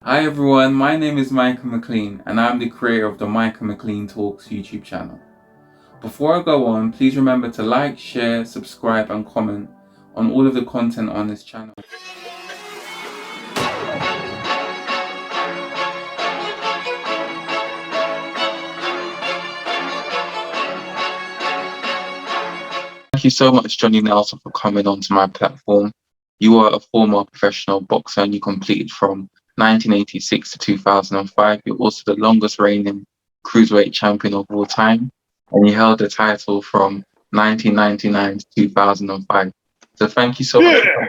Hi everyone, my name is Micah McLean and I'm the creator of the Micah McLean Talks YouTube channel. Before I go on, please remember to like, share, subscribe and comment on all of the content on this channel. Thank you so much, Johnny Nelson, for coming onto my platform. You are a former professional boxer and you completed from 1986 to 2005. You're also the longest reigning cruiserweight champion of all time, and you held the title from 1999 to 2005. So thank you so much. Yeah,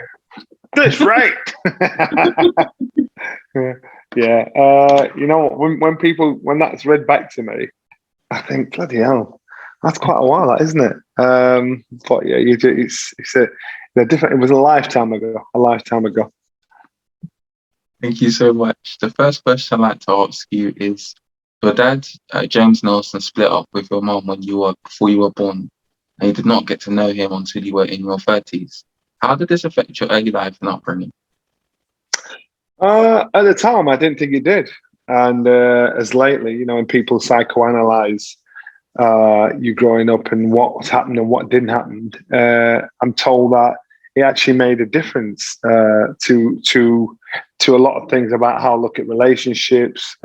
that's right. Yeah. When that's read back to me, I think, bloody hell, that's quite a while, that, isn't it? But yeah, it's a different. It was a lifetime ago. A lifetime ago. Thank you so much. The first question I'd like to ask you is, your dad, James Nelson, split up with your mum before you were born, and you did not get to know him until you were in your 30s. How did this affect your early life and upbringing? At the time, I didn't think it did, and as lately, when people psychoanalyze you growing up and what happened and what didn't happen, I'm told that it actually made a difference to a lot of things about how I look at relationships,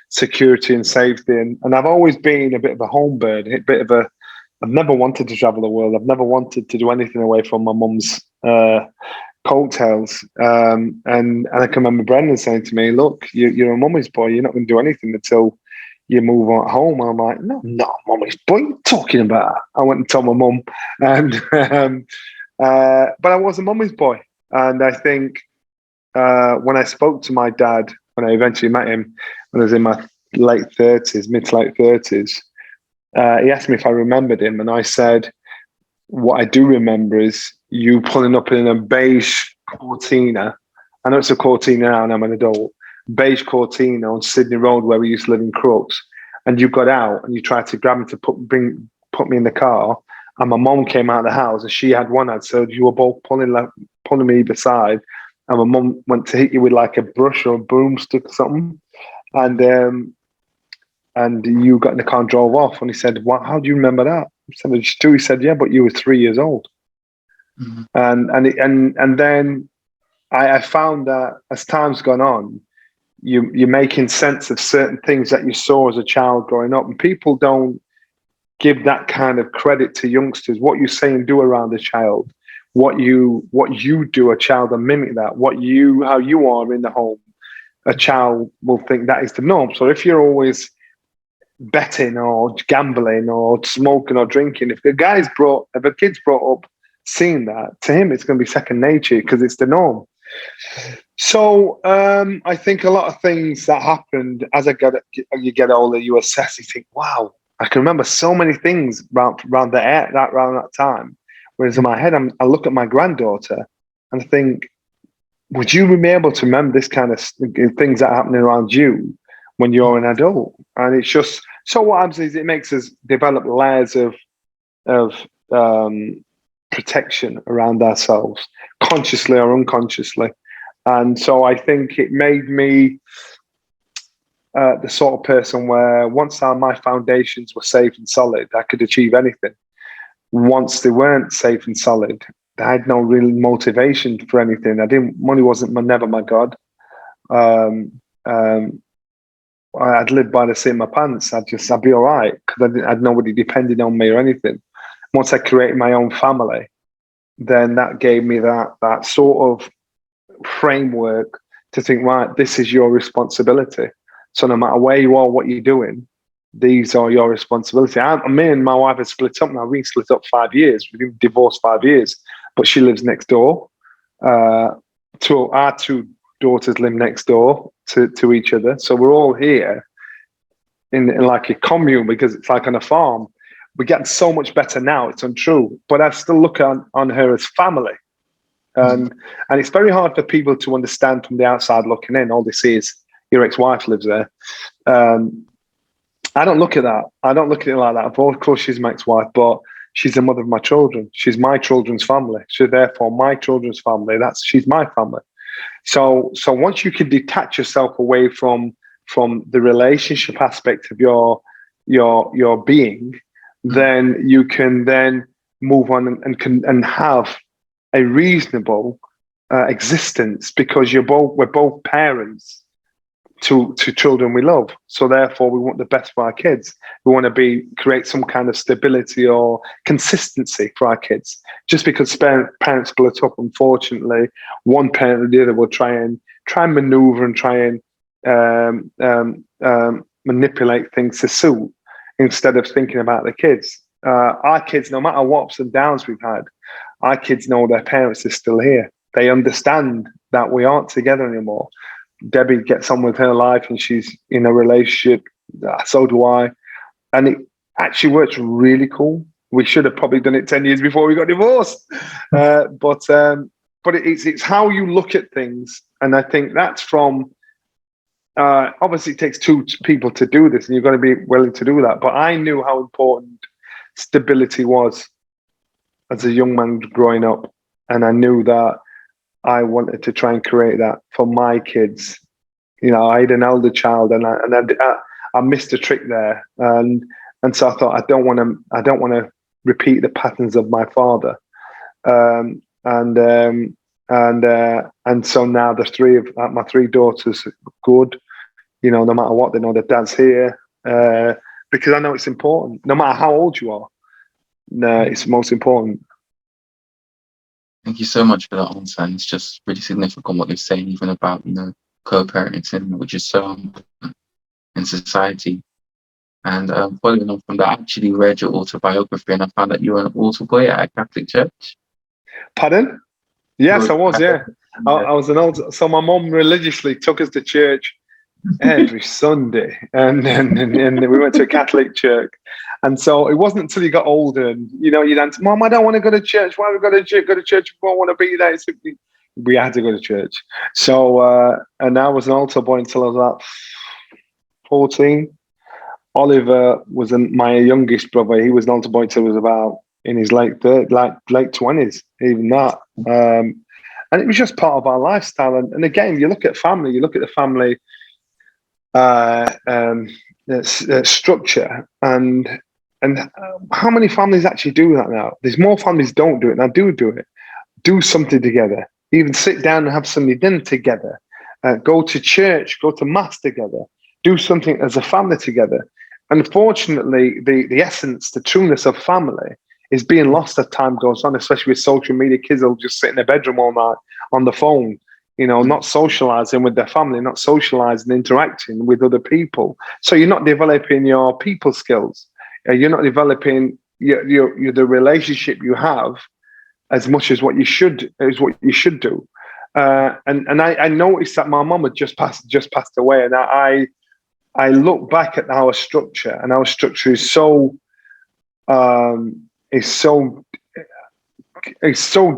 security and safety. And I've always been a bit of a home bird, I've never wanted to travel the world. I've never wanted to do anything away from my mum's coattails. And I can remember Brendan saying to me, look, you're a mummy's boy. You're not going to do anything until you move on at home. And I'm like, no, not mummy's boy. What are you talking about? I went and told my mum. And but I was a mummy's boy. And I think when I spoke to my dad, when I eventually met him, when I was in my mid to late 30s, he asked me if I remembered him. And I said, what I do remember is you pulling up in a beige Cortina. I know it's a Cortina now and I'm an adult. Beige Cortina on Sydney Road where we used to live in Crooks. And you got out and you tried to grab me to put me in the car. And my mom came out of the house and she had one hand. So you were both pulling me either side. And my mum went to hit you with like a brush or a broomstick or something. And you got in the car and drove off. And he said, "What? How do you remember that?" He said, "Yeah, but you were 3 years old." Mm-hmm. And then I found that as time's gone on, you're making sense of certain things that you saw as a child growing up, and people don't give that kind of credit to youngsters. What you say and do around a child, what you do, a child will mimic that. How you are in the home, a child will think that is the norm. So if you're always betting or gambling or smoking or drinking, if a kid's brought up seeing that, to him it's going to be second nature because it's the norm. So I think a lot of things that happened as you get older, you assess, you think, wow, I can remember so many things around that time. Whereas in my head, I look at my granddaughter and I think, would you be able to remember this kind of things that are happening around you when you're an adult? And it's just, so what happens is it makes us develop layers of protection around ourselves, consciously or unconsciously. And so I think it made me the sort of person where once my foundations were safe and solid, I could achieve anything. Once they weren't safe and solid, I had no real motivation for anything. Money wasn't never my God. I'd live by the seat of my pants. I'd be all right because I had nobody depending on me or anything. Once I created my own family, then that gave me that sort of framework to think, right, this is your responsibility. So no matter where you are, what you're doing, these are your responsibility. Me and my wife have split up now. We've split up 5 years. We've been divorced 5 years, but she lives next door. Our two daughters live next door to each other. So we're all here in like a commune because it's like on a farm. We're getting so much better now. It's untrue, but I still look on her as family. And it's very hard for people to understand from the outside looking in. All they see is your ex-wife lives there. I don't look at that. I don't look at it like that. Of course, she's my ex-wife, but she's the mother of my children. She's my children's family. So therefore, my children's family, she's my family. So once you can detach yourself away from the relationship aspect of your being, then you can then move on and have a reasonable existence, because we're both parents to children we love. So therefore, we want the best for our kids. We want to create some kind of stability or consistency for our kids. Just because parents split up, unfortunately, one parent or the other will try and maneuver and try and manipulate things to suit, instead of thinking about the kids. Our kids, no matter what ups and downs we've had, our kids know their parents are still here. They understand that we aren't together anymore. Debbie gets on with her life and she's in a relationship. So do I. And it actually works really cool. We should have probably done it 10 years before we got divorced. But it's how you look at things. And I think that's from, obviously it takes two people to do this, and you've got to be willing to do that. But I knew how important stability was as a young man growing up. And I knew that I wanted to try and create that for my kids. You know, I had an elder child, and I missed a trick there, and so I thought I don't want to repeat the patterns of my father, and so now my three daughters are good. You know, no matter what, they know their dad's here, because I know it's important. No matter how old you are, it's most important. Thank you so much for that answer. And it's just really significant what you're saying, even about, co-parenting, which is so important in society. And following on from that, I actually read your autobiography, and I found that you were an altar boy at a Catholic church. Pardon? Yes, I was, yeah. I was an altar. So my mum religiously took us to church every Sunday, and we went to a Catholic church. And so it wasn't until you got older, and you'd answer, "Mom, I don't want to go to church. Why have we got to go to church? We don't want to be there." We had to go to church. So and I was an altar boy until I was about 14. Oliver was my youngest brother. He was an altar boy until he was about in his late 20s, even that. And it was just part of our lifestyle. And again, you look at family. You look at the family structure, and how many families actually do that now? There's more families don't do it, and I do it. Do something together, even sit down and have Sunday dinner together, go to church, go to mass together, do something as a family together. Unfortunately, the essence, the trueness of family is being lost as time goes on, especially with social media. Kids will just sit in their bedroom all night on the phone, not socializing with their family, not socializing, interacting with other people. So you're not developing your people skills. You're not developing the relationship you have as much as what you should do. And I noticed that my mum had just passed away, and I look back at our structure, and our structure is so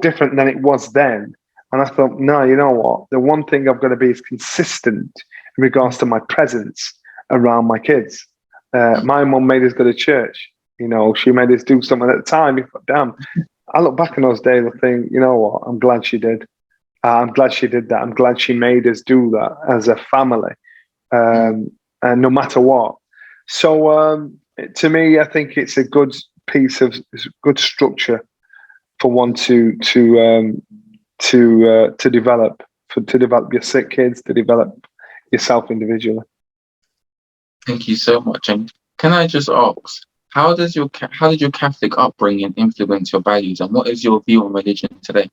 different than it was then. And I thought, no, you know what? The one thing I've got to be is consistent in regards to my presence around my kids. My mum made us go to church. She made us do something at the time. Damn, I look back on those days and think, you know what? I'm glad she did. I'm glad she did that. I'm glad she made us do that as a family, and no matter what. So to me, I think it's a good piece of good structure for one to develop your sick kids, to develop yourself individually. Thank you so much. And can I just ask, how did your Catholic upbringing influence your values, and what is your view on religion today?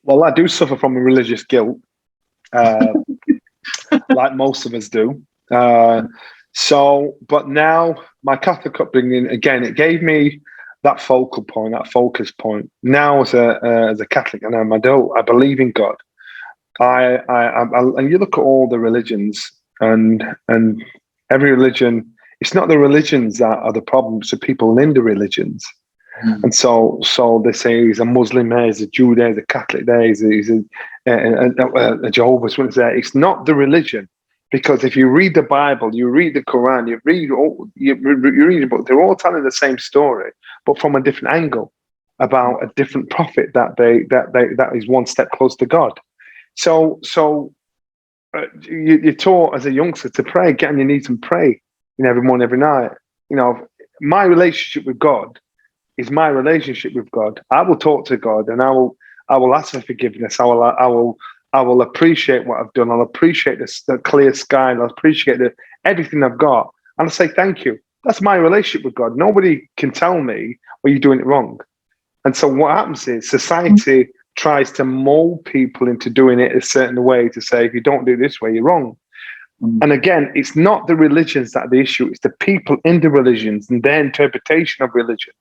Well, I do suffer from a religious guilt, like most of us do. But now my Catholic upbringing, again, it gave me that focal point, that focus point. Now, as a Catholic and I'm adult, I believe in God. And you look at all the religions, and every religion. It's not the religions that are the problems. The people in the religions. And so they say he's a Muslim there, he's a Jew there, he's a Catholic there, he's a Jehovah's Witness there. It's not the religion, because if you read the Bible, you read the Quran, you read the book, they're all telling the same story, but from a different angle, about a different prophet that is one step close to God. So you're taught as a youngster to pray, get on your knees and pray, every morning, every night. My relationship with God is my relationship with God. I will talk to God, and I will ask for forgiveness. I will appreciate what I've done. I'll appreciate the clear sky. And I'll appreciate everything I've got, and I'll say thank you. That's my relationship with God. Nobody can tell me, well, you're doing it wrong. And so what happens is society tries to mold people into doing it a certain way, to say, if you don't do it this way, you're wrong. And again, it's not the religions that are the issue. It's the people in the religions and their interpretation of religion.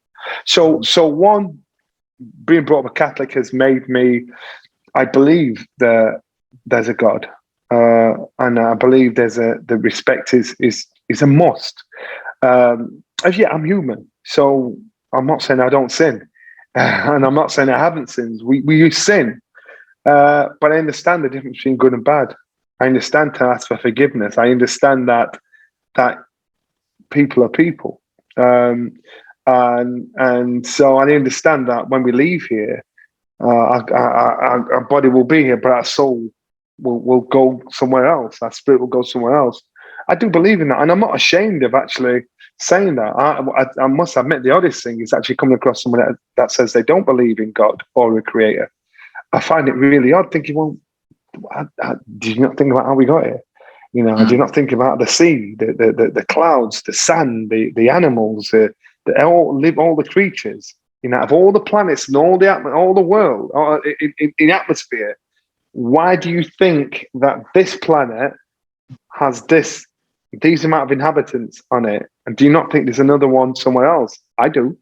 So one, being brought up a Catholic has made me, I believe that there's a God. And I believe the respect is a must. As yet, I'm human. So I'm not saying I don't sin. And I'm not saying I haven't sinned. We use sin. But I understand the difference between good and bad. I understand to ask for forgiveness. I understand that people are people. And so I understand that when we leave here, our body will be here, but our soul will go somewhere else. Our spirit will go somewhere else. I do believe in that, and I'm not ashamed of actually saying that. I must admit, the oddest thing is actually coming across someone that says they don't believe in God or a creator. I find it really odd, thinking, well, did you not think about how we got here? Did you not think about the sea, the clouds, the sand, the animals, all the creatures? Of all the planets and all the world in atmosphere, why do you think that this planet has these amount of inhabitants on it? And do you not think there's another one somewhere else? I do.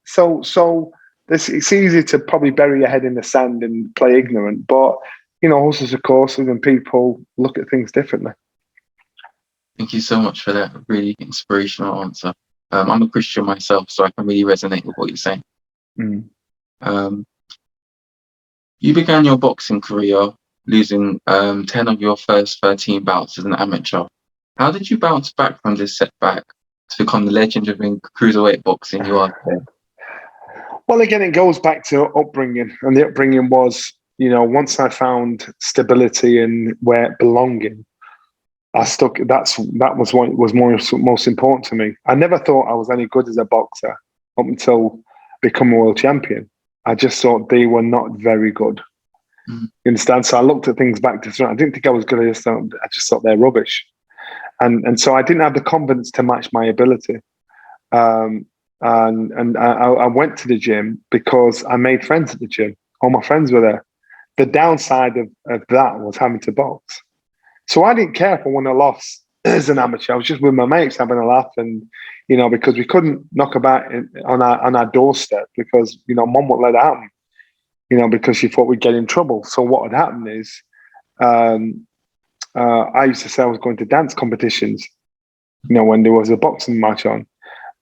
So it's easy to probably bury your head in the sand and play ignorant, but horses are courses, and people look at things differently. Thank you so much for that really inspirational answer. I'm a Christian myself, so I can really resonate with what you're saying. You began your boxing career losing 10 of your first 13 bouts as an amateur. How did you bounce back from this setback to become the legend of cruiserweight boxing you are today? Well, again, it goes back to upbringing, and the upbringing was, once I found stability and where belonging, I stuck. That was what was most important to me. I never thought I was any good as a boxer up until becoming a world champion. I just thought they were not very good. You understand? So I looked at things back to front. I didn't think I was good. I just thought they're rubbish, and so I didn't have the confidence to match my ability. And I went to the gym because I made friends at the gym. All my friends were there. The downside of that was having to box. So I didn't care if I won or lost as an amateur. I was just with my mates having a laugh, and because we couldn't knock about on our doorstep because mum wouldn't let it happen. Because she thought we'd get in trouble. So what had happened is, I used to say I was going to dance competitions. When there was a boxing match on.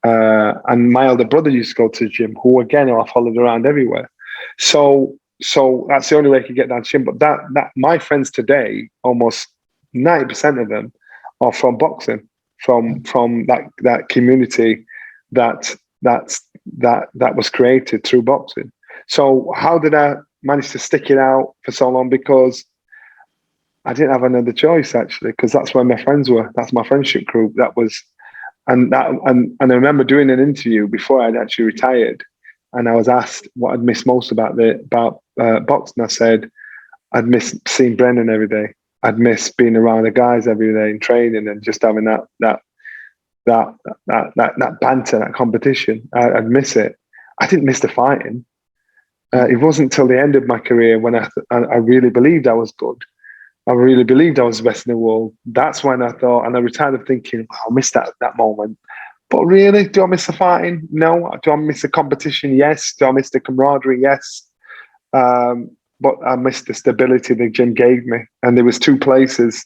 And my elder brother used to go to the gym, who again I followed around everywhere. So that's the only way I could get down to the gym. But that my friends today, almost 90% of them are from boxing, from that community that was created through boxing. So how did I manage to stick it out for so long? Because I didn't have another choice, actually, because that's where my friends were. That's my friendship group. And I remember doing an interview before I'd actually retired, and I was asked what I'd missed most about boxing. I said I'd miss seeing Brendan every day. I'd miss being around the guys every day and training and just having that banter, that competition. I'd miss it. I didn't miss the fighting. It wasn't until the end of my career when I really believed I was good. I really believed I was the best in the world. That's when I thought, and I retired thinking, wow, I missed that moment. But really, do I miss the fighting? No. Do I miss the competition? Yes. Do I miss the camaraderie? Yes. But I missed the stability the gym gave me. And there was two places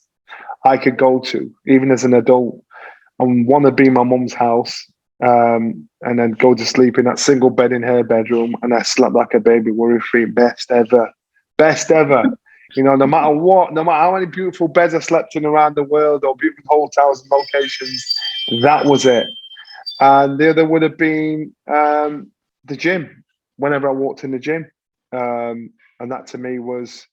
I could go to, even as an adult. And one would be my mum's house, and then go to sleep in that single bed in her bedroom, and I slept like a baby, worry-free, best ever. No matter what, no matter how many beautiful beds I slept in around the world or beautiful hotels and locations, that was it. And the other would have been the gym, whenever I walked in the gym. And that to me was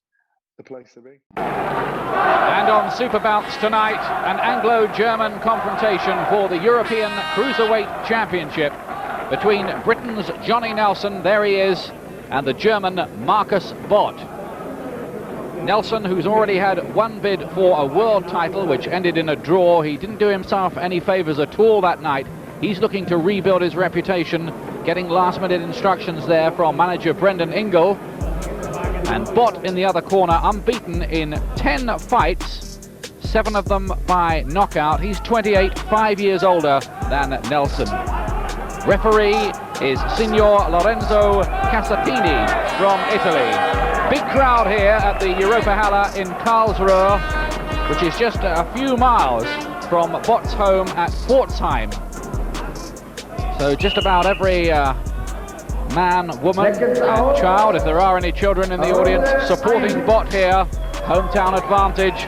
the place to be. And on Super Bounce tonight, an Anglo-German confrontation for the European Cruiserweight Championship between Britain's Johnny Nelson, there he is, and the German Marcus Bott. Nelson, who's already had one bid for a world title, which ended in a draw. He didn't do himself any favours at all that night. He's looking to rebuild his reputation, getting last-minute instructions there from manager Brendan Ingle. And Bott in the other corner, unbeaten in 10 fights, 7 of them by knockout. He's 28, 5 years older than Nelson. Referee is Signor Lorenzo Casatini from Italy. Big crowd here at the Europa Halle in Karlsruhe, which is just a few miles from Bott's home at Pforzheim. So just about every man, woman and child, if there are any children in the audience, supporting Bott here. Hometown advantage.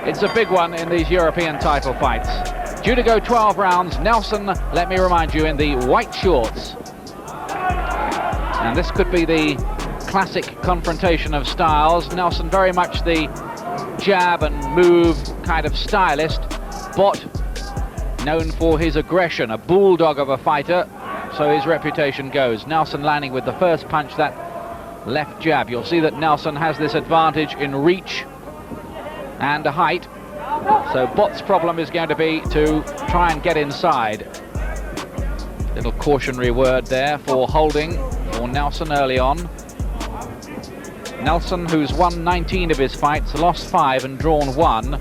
It's a big one in these European title fights. Due to go 12 rounds, Nelson, let me remind you, in the white shorts. And this could be the classic confrontation of styles. Nelson very much the jab and move kind of stylist. Bott known for his aggression, a bulldog of a fighter, so his reputation goes. Nelson landing with the first punch, that left jab. You'll see that Nelson has this advantage in reach and height. So Bott's problem is going to be to try and get inside. Little cautionary word there for holding for Nelson early on. Nelson, who's won 19 of his fights, lost 5 and drawn 1.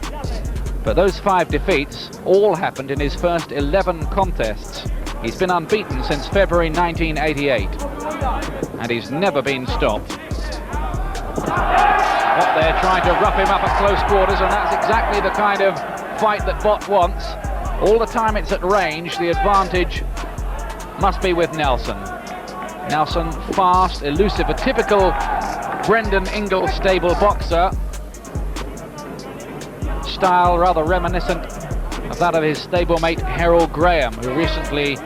But those 5 defeats all happened in his first 11 contests. He's been unbeaten since February 1988. And he's never been stopped. Bott there trying to rough him up at close quarters, and that's exactly the kind of fight that Bott wants. All the time it's at range, the advantage must be with Nelson. Nelson, fast, elusive, a typical Brendan Ingle stable boxer. Style rather reminiscent of that of his stablemate Harold Graham, who recently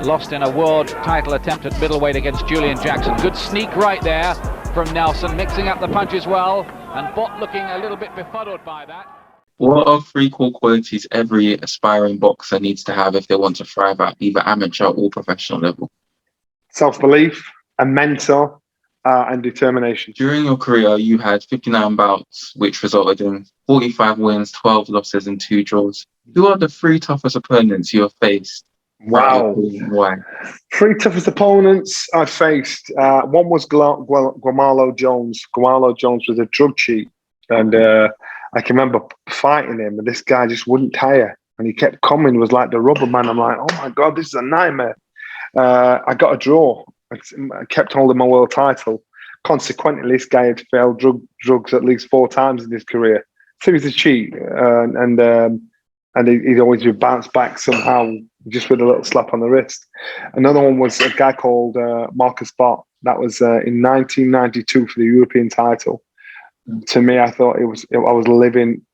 lost in a world title attempt at middleweight against Julian Jackson. Good sneak right there from Nelson, mixing up the punches well, and Bott looking a little bit befuddled by that. What are 3 core qualities every aspiring boxer needs to have if they want to thrive at either amateur or professional level? Self-belief, a mentor, and determination. During your career, you had 59 bouts, which resulted in 45 wins, 12 losses, and 2 draws. Who are the 3 toughest opponents you have faced? Wow. Why? 3 toughest opponents I faced. One was Guamalo Jones. Guamalo Jones was a drug cheat. And I can remember fighting him, and this guy just wouldn't tire. And he kept coming, was like the rubber man. I'm like, oh my God, this is a nightmare. I got a draw. I kept holding my world title. Consequently, this guy had failed drugs at least 4 times in his career. So he was a cheat, and he'd always be bounced back somehow, just with a little slap on the wrist. Another one was a guy called Marcus Bott. That was in 1992 for the European title. To me, I thought I was living.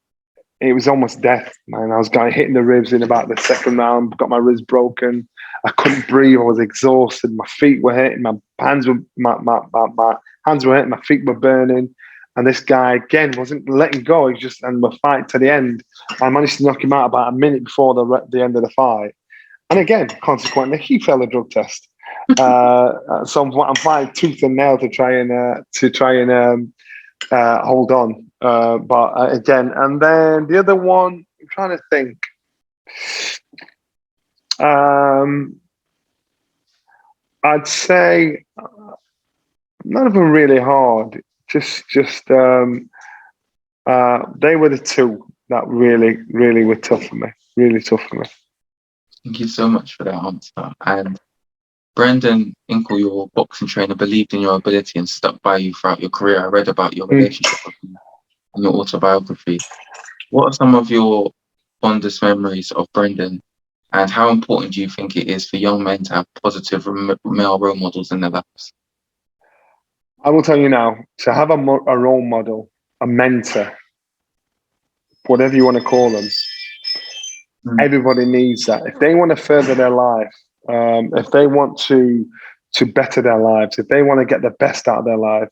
It was almost death, man. I was hitting the ribs in about the second round. Got my ribs broken. I couldn't breathe. I was exhausted. My feet were hurting. My hands were hurting. My feet were burning. And this guy again wasn't letting go. He just, and the fight to the end, I managed to knock him out about a minute before the end of the fight. And again, consequently, he failed the drug test. So I'm fighting tooth and nail to try and hold on. But again, and then the other one, I'm trying to think. I'd say none of them really hard. Just they were the 2 that really were tough for me. Really tough for me. Thank you so much for that answer. And Brendan Ingle, your boxing trainer, believed in your ability and stuck by you throughout your career. I read about your relationship with him in your autobiography. What are some of your fondest memories of Brendan, and how important do you think it is for young men to have positive male role models in their lives? I will tell you now, to have a role model, a mentor, whatever you want to call them, everybody needs that. If they want to further their life, if they want to better their lives, if they want to get the best out of their life,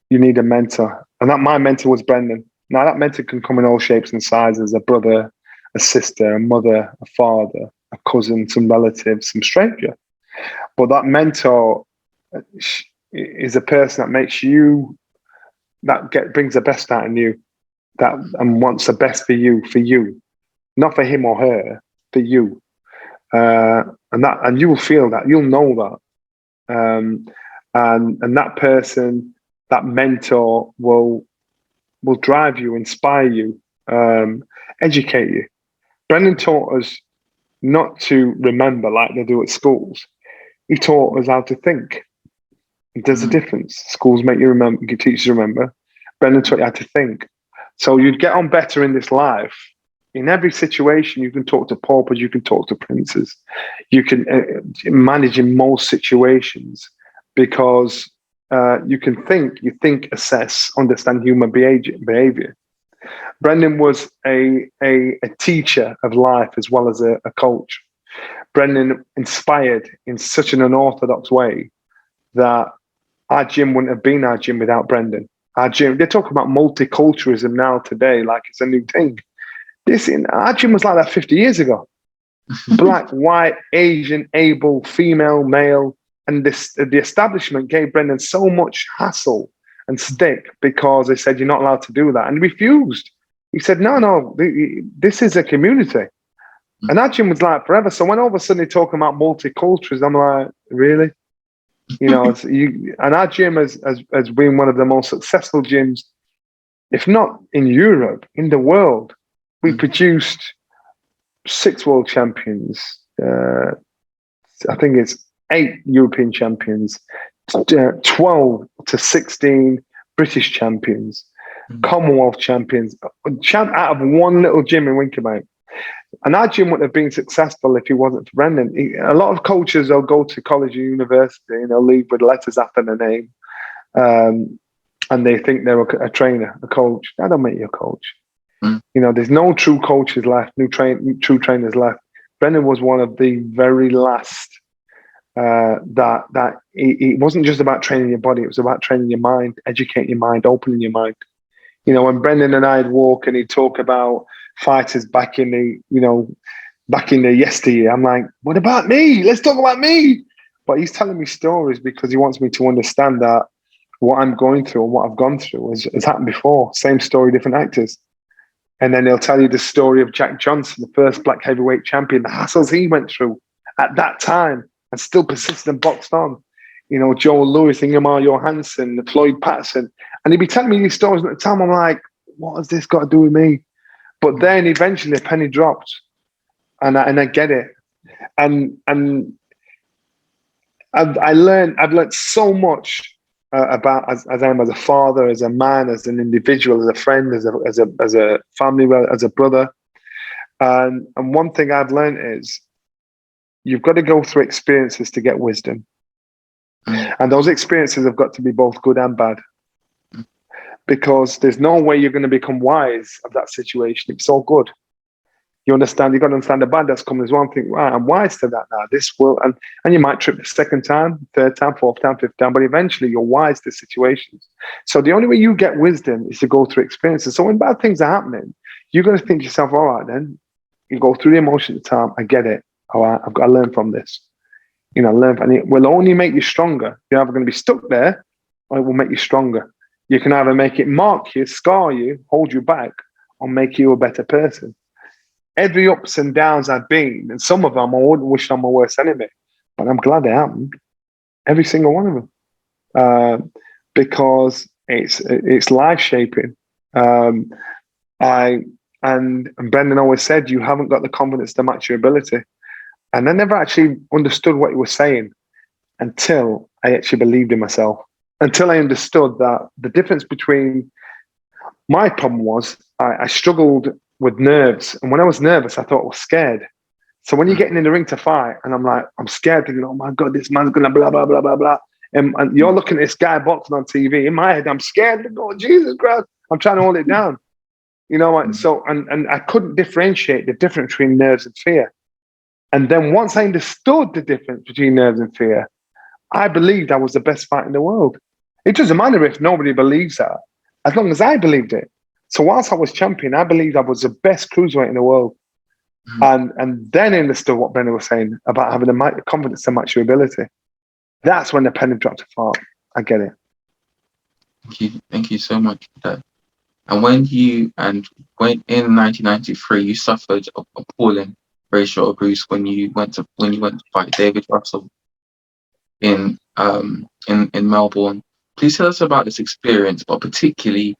you need a mentor. And that my mentor was Brendan. Now that mentor can come in all shapes and sizes: a brother, a sister, a mother, a father, a cousin, some relative, some stranger. But that mentor is a person that makes you, brings the best out in you, and wants the best for you, not for him or her, for you. And you will feel that, you'll know that, and that person, that mentor will drive you, inspire you, educate you. Brendan taught us not to remember like they do at schools. He taught us how to think. There's a difference. Schools make you remember, you teach you to remember. Brendan taught you how to think. So you'd get on better in this life. In every situation, you can talk to paupers, you can talk to princes. You can manage in most situations because you can think, assess, understand human behavior. Brendan was a teacher of life as well as a coach. Brendan inspired in such an unorthodox way that our gym wouldn't have been our gym without Brendan. Our gym, they talk about multiculturalism now today like it's a new thing. Our gym was like that 50 years ago. Black, white, Asian, able, female, male. And the establishment gave Brendan so much hassle and stick because they said, you're not allowed to do that. And he refused. He said, no, this is a community. And our gym was like forever. So when all of a sudden they talk about multiculturalism, I'm like, really? And our gym has been one of the most successful gyms, if not in Europe, in the world. We produced 6 world champions. I think it's 8 European champions, 12 to 16 British champions, Commonwealth champions, out of one little gym in Winkerbank. And our gym wouldn't have been successful if he wasn't for Brendan. A lot of coaches, they'll go to college and university and they'll leave with letters after their name. And they think they're a trainer, a coach. That don't make you a coach. There's no true coaches left, true trainers left. Brendan was one of the very last that it wasn't just about training your body, it was about training your mind, educating your mind, opening your mind. When Brendan and I'd walk and he'd talk about fighters back in the yesteryear, I'm like, what about me? Let's talk about me. But he's telling me stories because he wants me to understand that what I'm going through and what I've gone through has happened before. Same story, different actors. And then he'll tell you the story of Jack Johnson, the first black heavyweight champion, the hassles he went through at that time and still persisted and boxed on. Joel Lewis, Ingemar Johansson, Floyd Patterson. And he'd be telling me these stories at the time. I'm like, what has this got to do with me? But then eventually a penny dropped and I get it. And I've learned so much about as I am as a father, as a man, as an individual, as a friend, as a family, as a brother. And one thing I've learned is you've got to go through experiences to get wisdom. And those experiences have got to be both good and bad. Because there's no way you're going to become wise of that situation if it's all good. You've got to understand the bad that's coming as one thing. Wow, I'm wise to that now. This will, and you might trip the second time, third time, fourth time, fifth time, but eventually you're wise to situations. So the only way you get wisdom is to go through experiences. So when bad things are happening, you're going to think to yourself, all right, then you go through the emotion at the time. I get it. All right, I've got to learn from this. And it will only make you stronger. You're either going to be stuck there, or it will make you stronger. You can either make it mark you, scar you, hold you back, or make you a better person. Every ups and downs I've been, and some of them I wouldn't wish on my worst enemy, but I'm glad they happened. Every single one of them, because it's life shaping. And Brendan always said, you haven't got the confidence to match your ability. And I never actually understood what he was saying until I actually believed in myself. Until I understood that the difference between my problem was I struggled with nerves. And when I was nervous, I thought I was scared. So when you're getting in the ring to fight and I'm like, I'm scared, thinking, oh my God, this man's going to blah, blah, blah, blah, blah. And you're looking at this guy boxing on TV. In my head, I'm scared to go, Jesus Christ. I'm trying to hold it down. So I couldn't differentiate the difference between nerves and fear. And then once I understood the difference between nerves and fear, I believed I was the best fighter in the world. It doesn't matter if nobody believes that. as long as I believed it. So whilst I was champion, I believed I was the best cruiserweight in the world. And then I understood what Brendan was saying about having the confidence to match your ability. That's when the penny dropped to fall. I get it. Thank you so much for that. And when in 1993 you suffered appalling racial abuse when you went to fight David Russell in Melbourne. Please tell us about this experience, but particularly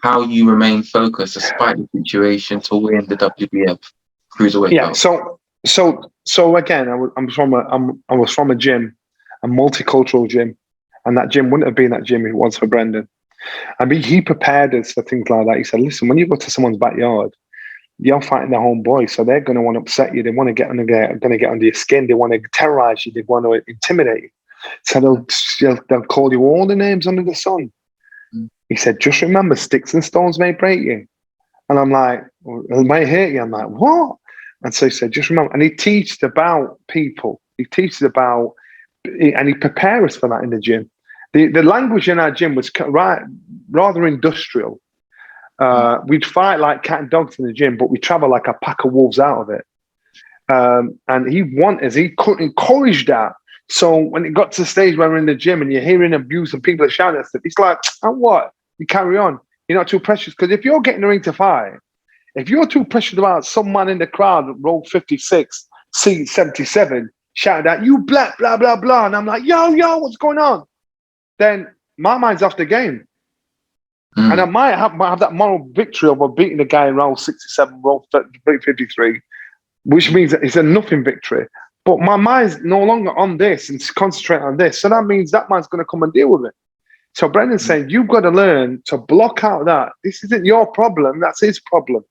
how you remained focused despite the situation to win the WBF cruiserweight belt. So again, I was from a gym, a multicultural gym, and that gym wouldn't have been that gym if it was for Brendan. I mean, he prepared us for things like that. He said, listen, when you go to someone's backyard, you're fighting their homeboy, so they're going to want to upset you. They want to get under your skin. They want to terrorize you. They want to intimidate you. So they'll call you all the names under the sun. He said, just remember, sticks and stones may break you. And I'm like, well, it may hurt you. I'm like, what? And so he said, just remember. And he teaches about people. He teaches about, and he prepares us for that in the gym. The language in our gym was rather industrial. We'd fight like cat and dogs in the gym, but we travel like a pack of wolves out of it. And he could encourage that. So when it got to the stage where we're in the gym and you're hearing abuse and people are shouting at stuff, it's like, oh, what? You carry on. You're not too precious. Because if you're getting the ring to fight, if you're too precious about some man in the crowd, row 56, seat 77, shouting at you, blah, blah, blah, blah. And I'm like, yo, what's going on? Then my mind's off the game. And I might have that moral victory over beating the guy in row 67, row 53, which means that it's a nothing victory. But my mind's no longer on this and concentrate on this. So that means that man's going to come and deal with it. So Brendan's saying, you've got to learn to block out that. This isn't your problem. That's his problem.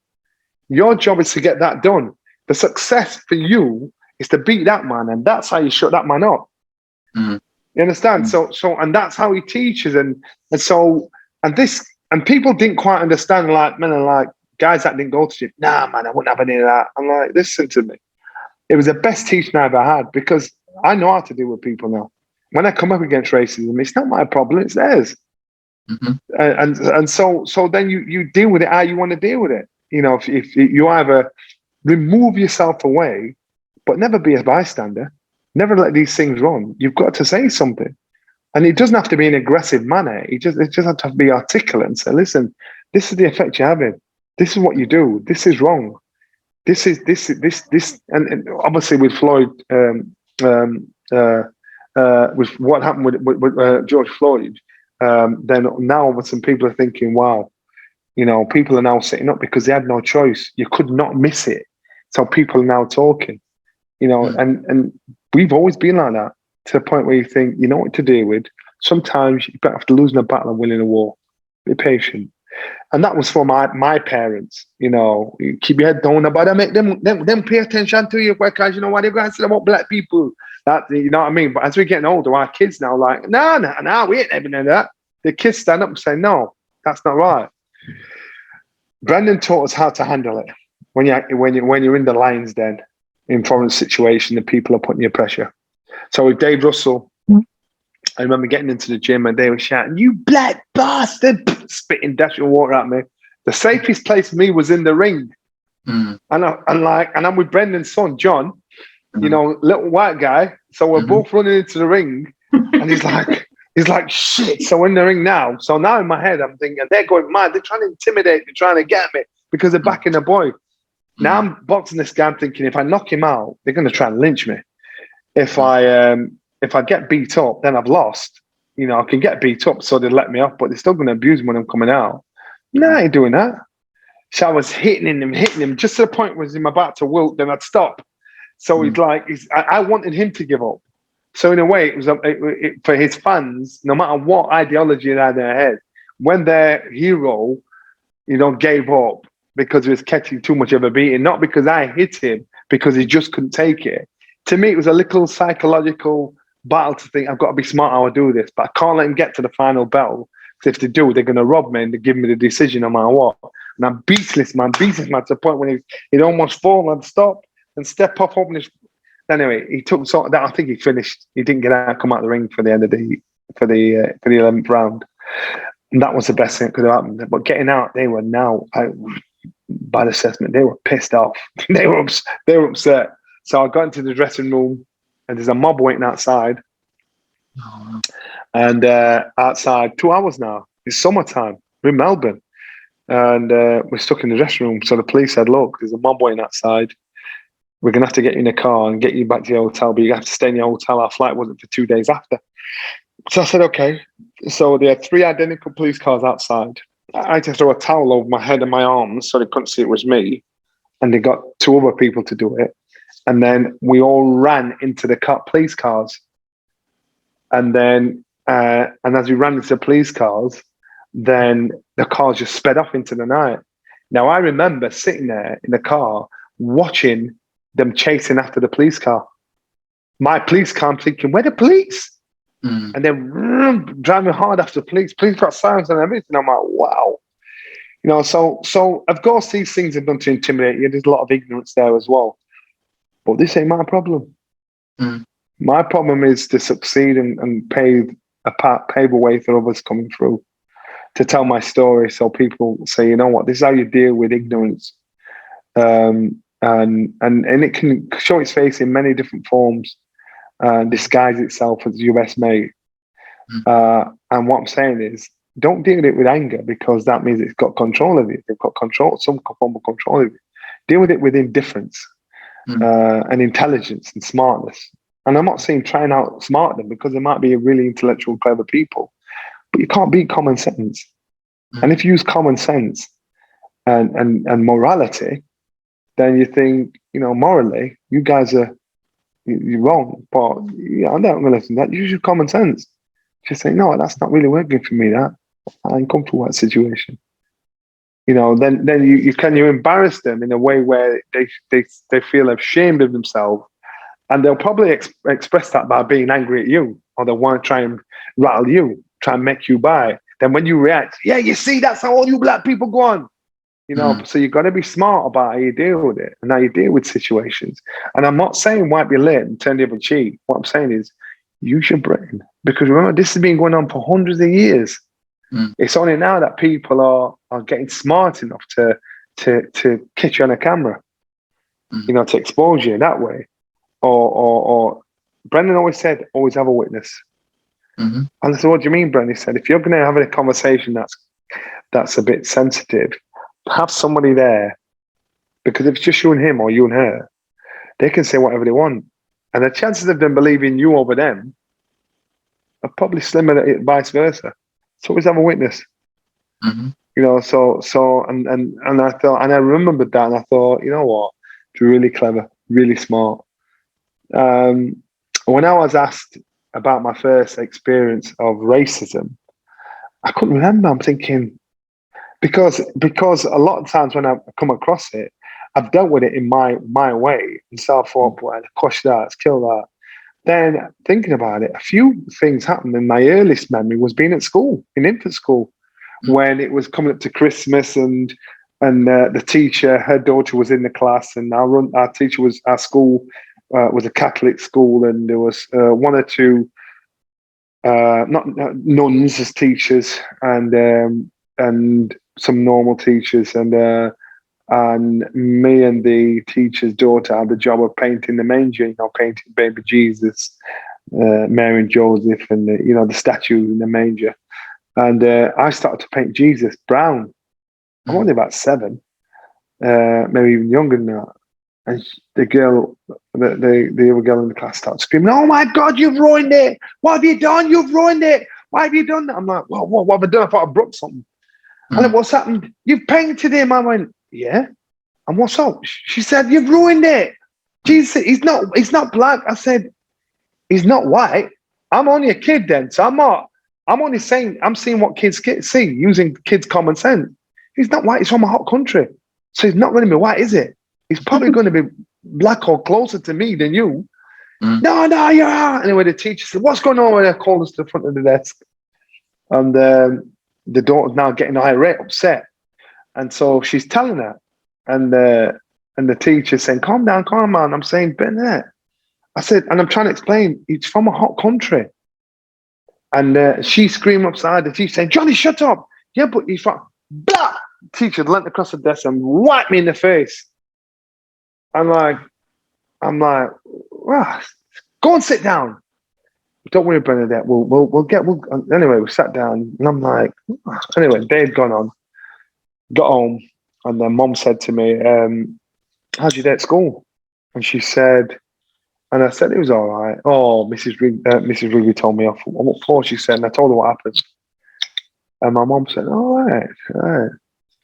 Your job is to get that done. The success for you is to beat that man. And that's how you shut that man up. You understand? So, and that's how he teaches. And people didn't quite understand, like, man, like guys that didn't go to gym. Nah, man, I wouldn't have any of that. I'm like, listen to me. It was the best teaching I ever had because I know how to deal with people now. When I come up against racism, it's not my problem, it's theirs. And so then you deal with it how you want to deal with it. You know, if you either remove yourself away, but never be a bystander, never let these things run. You've got to say something. And it doesn't have to be in an aggressive manner. It just has to be articulate and say, listen, this is the effect you're having. This is what you do. This is wrong. This, and obviously with Floyd, with what happened with George Floyd, then now some people are thinking, wow, you know, people are now sitting up because they had no choice. You could not miss it. So people are now talking, you know, and we've always been like that to the point where you think, you know what to deal with. Sometimes you better have to lose in a battle and winning a war. Be patient. And that was for my parents, you know, you keep your head down, but make them pay attention to you because you know what they're going to say about black people. That, you know what I mean? But as we're getting older, our kids now like, no, we ain't having that. The kids stand up and say, no, that's not right. Brendan taught us how to handle it. When you're in the lion's den, in foreign situation, the people are putting you pressure. So with Dave Russell, I remember getting into the gym and they were shouting, you black bastard, spitting dashing water at me. The safest place for me was in the ring. And I'm with Brendan's son, John, you know, little white guy. So we're both running into the ring and he's like, shit. So we're in the ring now. So now in my head, I'm thinking, they're going mad. They're trying to intimidate me, trying to get me because they're backing the boy. Now I'm boxing this guy. I'm thinking, if I knock him out, they're going to try and lynch me. If I get beat up, then I've lost. You know, I can get beat up, so they let me off, but they're still going to abuse me when I'm coming out. No, I ain't doing that. So I was hitting him, just to the point where I'm about to wilt, then I'd stop. So I wanted him to give up. So in a way, it was for his fans, no matter what ideology they had in their head, when their hero, you know, gave up because he was catching too much of a beating, not because I hit him, because he just couldn't take it. To me, it was a little psychological battle to think, I've got to be smart how I do this, but I can't let him get to the final battle. Because if they do, they're going to rob me and they give me the decision no matter what. And I'm beatless, man, to the point when he'd almost fall and stop and step off. Anyway, he took sort of that. I think he finished. He didn't come out of the ring for the end of the 11th round. And that was the best thing that could have happened. But getting out, they were now, by the assessment, they were pissed off. They were upset. So I got into the dressing room, and there's a mob waiting outside. Oh. And outside, 2 hours now. It's summertime. We're in Melbourne. And we're stuck in the dressing room. So the police said, look, there's a mob waiting outside. We're going to have to get you in a car and get you back to your hotel, but you have to stay in your hotel. Our flight wasn't for 2 days after. So I said, okay. So there had 3 identical police cars outside. I had to throw a towel over my head and my arms so they couldn't see it was me. And they got 2 other people to do it. And then we all ran into the police cars. And then, and as we ran into the police cars, then the cars just sped off into the night. Now, I remember sitting there in the car watching them chasing after the police car. My police car, I'm thinking, where the police? And then driving hard after the police. Police got sirens and everything. I'm like, wow. You know, so of course these things are done to intimidate you. There's a lot of ignorance there as well. But this ain't my problem. My problem is to succeed and pave the way for others coming through, to tell my story so people say, you know what, this is how you deal with ignorance. And it can show its face in many different forms and disguise itself as your best mate. And what I'm saying is, don't deal with it with anger, because that means it's got control of you. They've got some form of control of you. Deal with it with indifference and intelligence and smartness. And I'm not saying try and outsmart them, because they might be really intellectual, clever people, but you can't beat common sense. And if you use common sense and morality, then you think, you know, morally, you guys are you're wrong. But yeah, I'm not going to listen to that. Use your common sense. Just say, no, that's not really working for me. That I'm comfortable with that situation. You know, then you embarrass them in a way where they feel ashamed of themselves, and they'll probably express that by being angry at you, or they want to try and rattle you, try and make you buy. Then when you react, yeah, you see, that's how all you black people go on. You know, so you've got to be smart about how you deal with it and how you deal with situations. And I'm not saying wipe your lid and turn the other cheek. What I'm saying is use your brain, because remember, this has been going on for hundreds of years. It's only now that people are getting smart enough to catch you on a camera, you know, to expose you that way. Or Brendan always said, always have a witness. And I said, what do you mean, Brendan? He said, if you're going to have a conversation that's a bit sensitive, have somebody there, because if it's just you and him or you and her, they can say whatever they want, and the chances of them believing you over them are probably slimmer than vice versa. So always have a witness. You know, so and I thought, and I remembered that, and I thought, you know what, it's really clever, really smart. When I was asked about my first experience of racism, I couldn't remember. I'm thinking, because a lot of times when I come across it, I've dealt with it in my way. And so I thought, boy, quash that, let's kill that. Then thinking about it, a few things happened. And my earliest memory was being at school, in infant school, when it was coming up to Christmas, and the teacher, her daughter was in the class, and our school was a Catholic school, and there was one or two not nuns as teachers, and some normal teachers, and me and the teacher's daughter had the job of painting the manger, you know, painting baby Jesus, Mary and Joseph, and the statue in the manger. And I started to paint Jesus brown. I'm only about 7, maybe even younger than that. And the other girl in the class started screaming, "Oh my God, you've ruined it! What have you done? You've ruined it! Why have you done that?" I'm like, what have I done? I thought I broke something. And then, what's happened? You've painted him. I went, yeah. And what's up? She said, you've ruined it. Jesus, he's not black. I said, he's not white. I'm only a kid then. So I'm only saying, I'm seeing what kids see, using kids' common sense. He's not white. He's from a hot country. So he's not going to be white, is it? He's probably going to be black or closer to me than you. No, you are. Anyway, the teacher said, what's going on? When I called us to the front of the desk. And the daughter's now getting irate, upset. And so she's telling her. And the teacher saying, calm down. I'm saying, Bennett. I said, and I'm trying to explain, he's from a hot country. And she's screaming upside the teacher saying, Johnny, shut up. yeah, but he's like, blah! Teacher leant across the desk and whacked me in the face. I'm like, well, go and sit down. Don't worry, Bernadette. Anyway, we sat down, and I'm like, anyway, day had gone on. Got home, and then Mom said to me, how'd your day at school? And she said, and I said it was all right. Oh, Mrs. Rigby told me off. What for? She said, and I told her what happened. And my mom said, all right.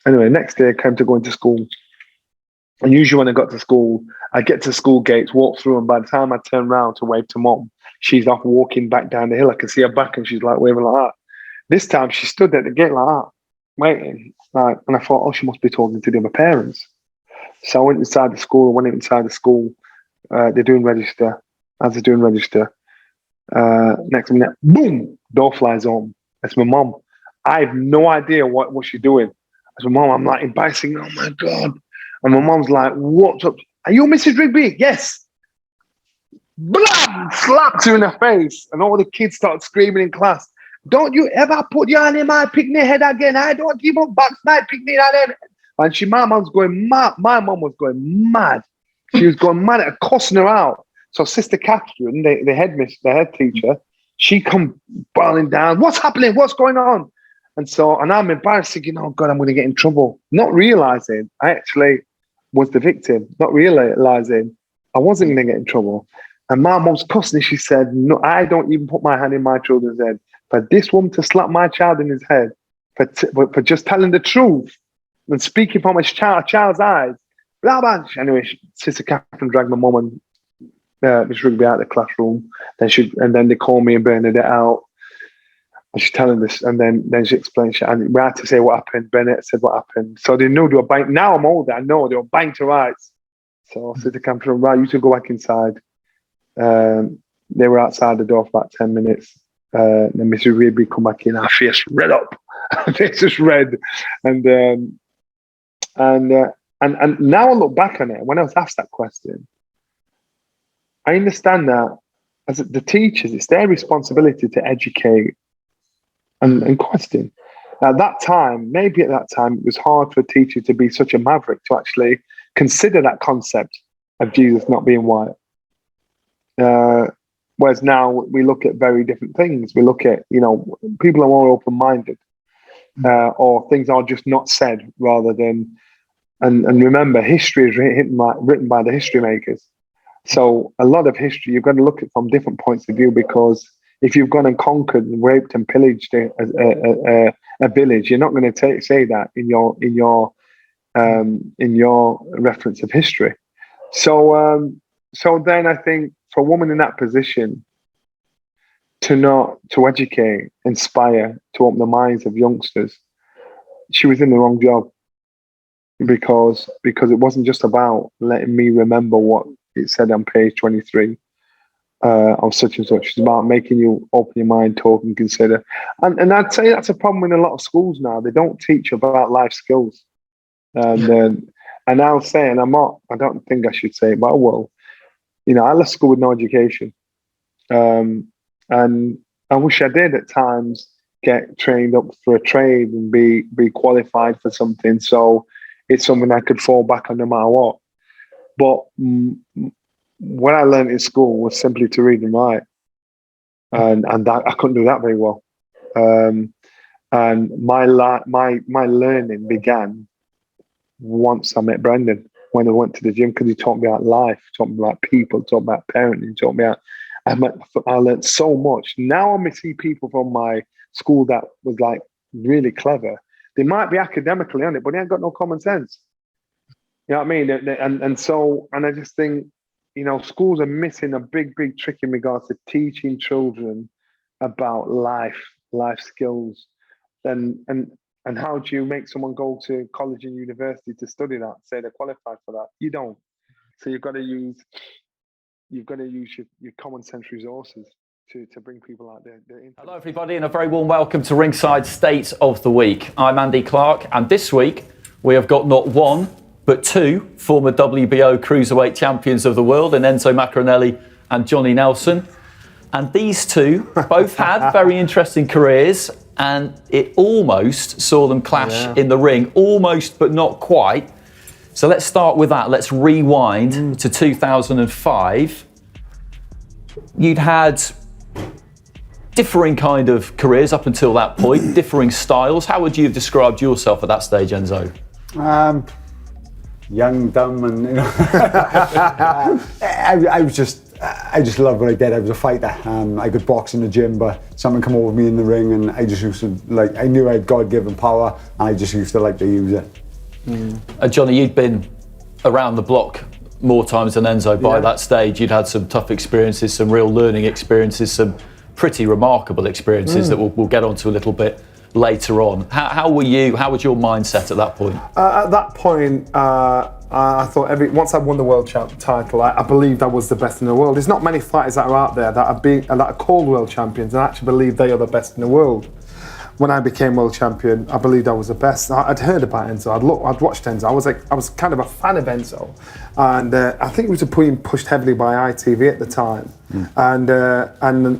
Anyway, next day I came to go into school. And usually when I got to school, I get to school gates, walk through, and by the time I turn around to wave to Mom, she's off walking back down the hill. I can see her back, and she's like waving like that. This time she stood at the gate like that, waiting. Like, and I thought, oh, she must be talking to the other parents. So I went inside the school. They're doing register. As they're doing register, next minute, boom, door flies on. It's my mom. I have no idea what she's doing. As my mom, I'm like embarrassing. Oh my God. And my mom's like, what's up? Are you Mrs. Rigby? Yes. Blam! Slapped her in her face. And all the kids started screaming in class, don't you ever put your hand in my picnic head again. I don't give up box my picnic head. And my mom was going mad. My mom was going mad. She was going mad at her, cussing her out. So Sister Catherine, the head teacher, she come boiling down. What's happening? What's going on? And I'm embarrassed, thinking, oh God, I'm going to get in trouble. Not realizing I actually was the victim. Not realizing I wasn't going to get in trouble. And my mom's cussing. She said, no, I don't even put my hand in my children's head. For this woman to slap my child in his head, for just telling the truth and speaking from a child's eyes. Blah, blah. Anyway, Sister Catherine dragged my mom and Miss Rigby out of the classroom. Then they called me and Bernadette out. And she's telling this, and then she explained, and we had to say what happened. Bernadette said what happened. So they knew they were banging. Now I'm older, I know they were banging to rights. So Sister Catherine, right, you two go back inside. They were outside the door for about 10 minutes. Then Mrs. Rigby come back in, her face red up. Her face is red. And now I look back on it, when I was asked that question, I understand that as the teachers, it's their responsibility to educate and question. At that time, it was hard for a teacher to be such a maverick to actually consider that concept of Jesus not being white. Whereas now we look at very different things. We look at, people are more open-minded, or things are just not said rather than, and remember, history is written by the history makers. So a lot of history, you've got to look at from different points of view, because if you've gone and conquered and raped and pillaged a village, you're not going to say that in your reference of history. So then I think for a woman in that position to educate, inspire, to open the minds of youngsters, she was in the wrong job, because it wasn't just about letting me remember what it said on page 23 of such and such. It's about making you open your mind, talk and consider. And I'd say that's a problem in a lot of schools now. They don't teach about life skills. And I'll say, and I don't think I should say it, but I will. I left school with no education. And I wish I did at times get trained up for a trade and be qualified for something. So it's something I could fall back on no matter what. But what I learned in school was simply to read and write. And that, I couldn't do that very well. And my learning began once I met Brendan, when I went to the gym, because he taught me about life, taught me about people, taught me about parenting, taught me I learned so much. Now I see people from my school that was like really clever. They might be academically on it, but they ain't got no common sense. You know what I mean? And I just think, schools are missing a big trick in regards to teaching children about life skills. And how do you make someone go to college and university to study that, say they're qualified for that? You don't. So you've got to use your common sense resources to bring people out there. Hello everybody, and a very warm welcome to Ringside State of the Week. I'm Andy Clark, and this week we have got not one but two former WBO cruiserweight champions of the world, in Enzo Maccarinelli and Johnny Nelson. And these two both had very interesting careers and it almost saw them clash in the ring, almost but not quite. So let's start with that. Let's rewind to 2005. You'd had differing kind of careers up until that point, differing styles. How would you have described yourself at that stage, Enzo? Young, dumb, and you know, I just loved what I did. I was a fighter. I could box in the gym, but someone come over me in the ring, and I just used to I knew I had God-given power, and I just used to like to use it. Johnny, you'd been around the block more times than Enzo by that stage. You'd had some tough experiences, some real learning experiences, some pretty remarkable experiences that we'll get onto a little bit later on. How were you? How was your mindset at that point? At that point, I thought once I won the world title, I believed I was the best in the world. There's not many fighters that are out there that are called world champions and actually believe they are the best in the world. When I became world champion, I believed I was the best. I'd heard about Enzo. I'd watched Enzo. I was kind of a fan of Enzo, and I think he was being pushed heavily by ITV at the time, and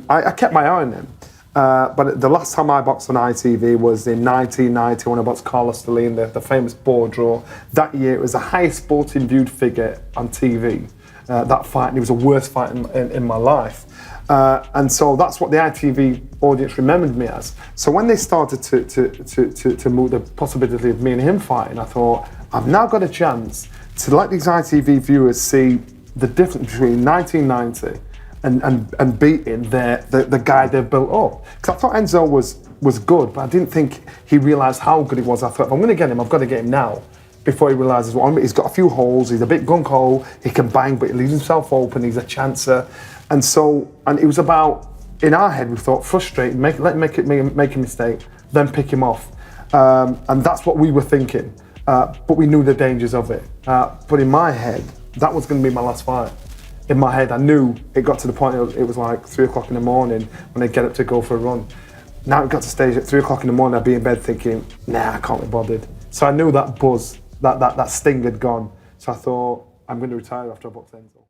I kept my eye on him. But the last time I boxed on ITV was in 1990 when I boxed Carlos Stalin, the famous board draw. That year, it was the highest sporting viewed figure on TV. That fight, and it was the worst fight in my life. And so that's what the ITV audience remembered me as. So when they started to move the possibility of me and him fighting, I thought, I've now got a chance to let these ITV viewers see the difference between 1990 and beating the guy they've built up. Because I thought Enzo was good, but I didn't think he realised how good he was. I thought, if I'm going to get him, I've got to get him now, before he realises what he's got a few holes, he's a bit gung-ho, he can bang, but he leaves himself open, he's a chancer. And it was about, in our head, we thought, frustrate, make a mistake, then pick him off. And that's what we were thinking. But we knew the dangers of it. But in my head, that was going to be my last fight. In my head, I knew it got to the point, it was like 3 o'clock in the morning when I'd get up to go for a run. Now it got to stage at 3 o'clock in the morning, I'd be in bed thinking, nah, I can't be bothered. So I knew that buzz, that sting had gone. So I thought, I'm going to retire after I boxed Enzo.